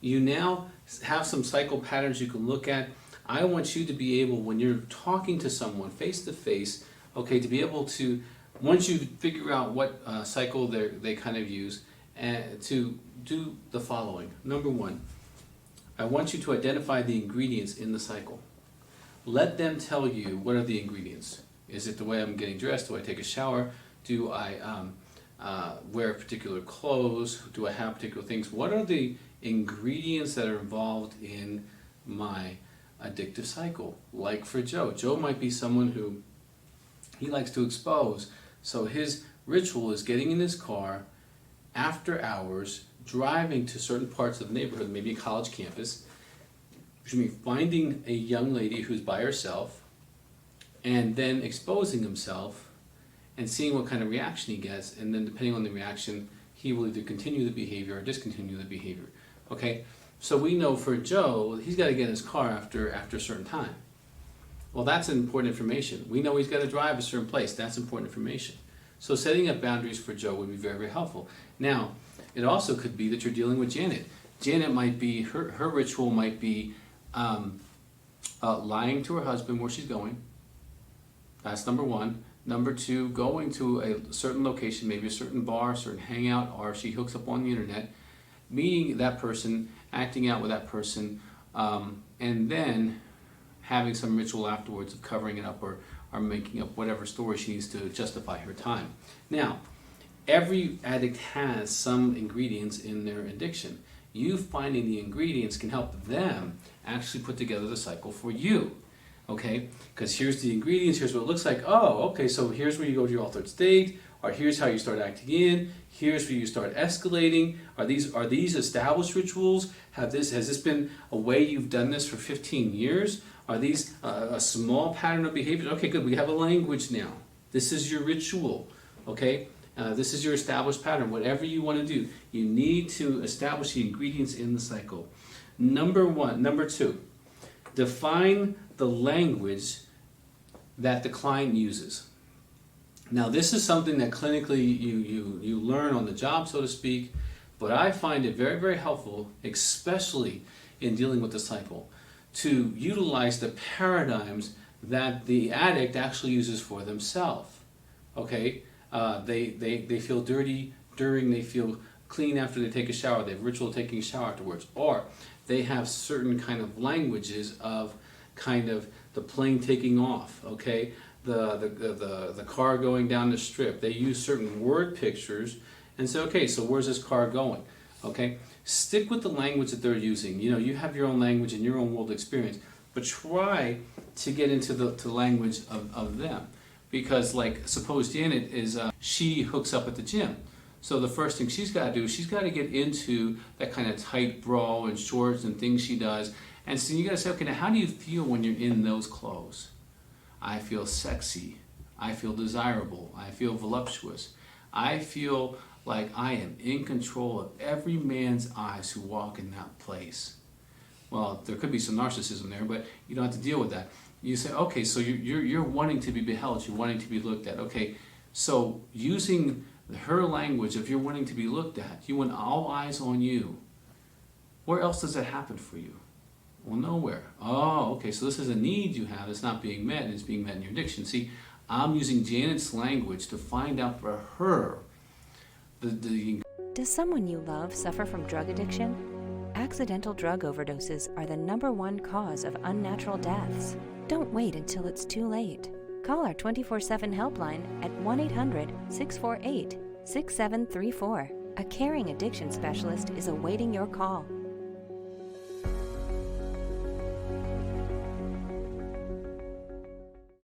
You now have some cycle patterns you can look at. I want you to be able, when you're talking to someone face to face, okay, to be able to, once you figure out what cycle they kind of use, and to do the following. Number one, I want you to identify the ingredients in the cycle. Let them tell you what are the ingredients. Is it the way I'm getting dressed? Do I take a shower? Do I wear particular clothes? Do I have particular things? What are the ingredients that are involved in my addictive cycle? Like for Joe. Joe might be someone who he likes to expose. So his ritual is getting in his car after hours, driving to certain parts of the neighborhood, maybe a college campus, finding a young lady who's by herself, and then exposing himself and seeing what kind of reaction he gets, and then depending on the reaction, he will either continue the behavior or discontinue the behavior. Okay, so we know for Joe, he's got to get in his car after a certain time. Well, that's important information. We know he's got to drive a certain place. That's important information. So setting up boundaries for Joe would be very, very helpful. Now, it also could be that you're dealing with Janet. Janet might be, her ritual might be lying to her husband where she's going. That's number one. Number two, going to a certain location, maybe a certain bar, a certain hangout, or she hooks up on the internet, meeting that person, acting out with that person, and then having some ritual afterwards of covering it up or making up whatever story she needs to justify her time. Now, every addict has some ingredients in their addiction. You finding the ingredients can help them actually put together the cycle for you. Okay? Because here's the ingredients, here's what it looks like. Oh, okay, so here's where you go to your altered state, or here's how you start acting in, here's where you start escalating. Are these established rituals? Has this been a way you've done this for 15 years? Are these a small pattern of behavior? Okay, good, we have a language now. This is your ritual, okay? This is your established pattern. Whatever you want to do, you need to establish the ingredients in the cycle. Number two, define the language that the client uses. Now, this is something that clinically you learn on the job, so to speak, but I find it very, very helpful, especially in dealing with the cycle, to utilize the paradigms that the addict actually uses for themselves. Okay? They feel dirty during, they feel clean after they take a shower, they have ritual taking a shower afterwards, or they have certain kind of languages of kind of the plane taking off, okay? The car going down the strip. They use certain word pictures and say, okay, so where's this car going? Okay? Stick with the language that they're using. You know, you have your own language and your own world experience, but try to get into the language of them. Because, like, suppose Janet is, she hooks up at the gym. So the first thing she's got to do is she's got to get into that kind of tight bra and shorts and things she does. And so you got to say, okay, now how do you feel when you're in those clothes? I feel sexy. I feel desirable. I feel voluptuous. I feel like I am in control of every man's eyes who walk in that place. Well, there could be some narcissism there, but you don't have to deal with that. You say, okay, so you're wanting to be beheld, you're wanting to be looked at. Okay, so using her language of you're wanting to be looked at, you want all eyes on you. Where else does that happen for you? Well, nowhere. Oh, okay, so this is a need you have that's not being met, and it's being met in your addiction. See, I'm using Janet's language to find out for her the Does someone you love suffer from drug addiction? Accidental drug overdoses are the #1 cause of unnatural deaths. Don't wait until it's too late. Call our 24/7 helpline at 1-800-648-6734. A caring addiction specialist is awaiting your call.